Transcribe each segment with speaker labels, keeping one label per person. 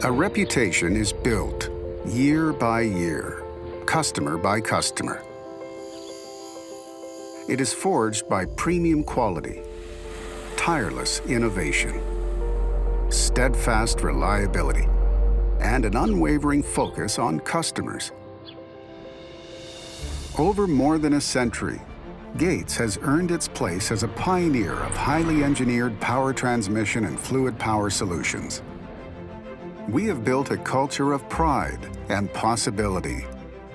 Speaker 1: A reputation is built year by year, customer by customer. It is forged by premium quality, tireless innovation, steadfast reliability, and an unwavering focus on customers. Over more than a century, Gates has earned its place as a pioneer of highly engineered power transmission and fluid power solutions. We have built a culture of pride and possibility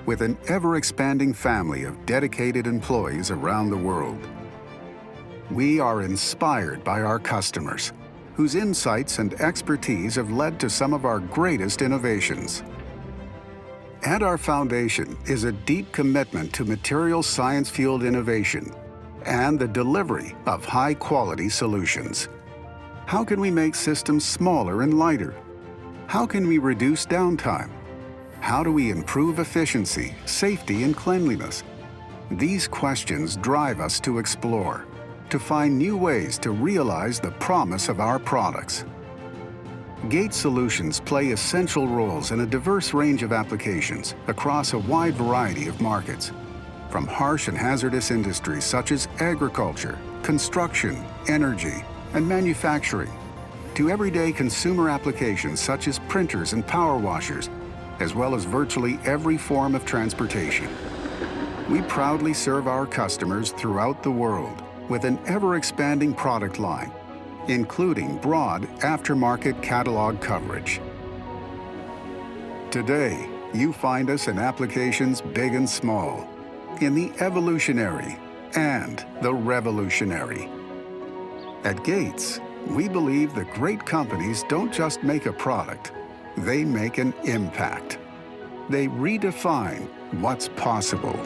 Speaker 1: with an ever-expanding family of dedicated employees around the world. We are inspired by our customers, whose insights and expertise have led to some of our greatest innovations. At our foundation is a deep commitment to material science-fueled innovation and the delivery of high-quality solutions. How can we make systems smaller and lighter? How can we reduce downtime? How do we improve efficiency, safety, and cleanliness? These questions drive us to explore, to find new ways to realize the promise of our products. Gates Solutions play essential roles in a diverse range of applications across a wide variety of markets, from harsh and hazardous industries such as agriculture, construction, energy, and manufacturing, to everyday consumer applications such as printers and power washers, as well as virtually every form of transportation. We proudly serve our customers throughout the world with an ever-expanding product line, including broad aftermarket catalog coverage. Today, you find us in applications big and small, in the evolutionary and the revolutionary. At Gates, we believe that great companies don't just make a product, they make an impact. They redefine what's possible.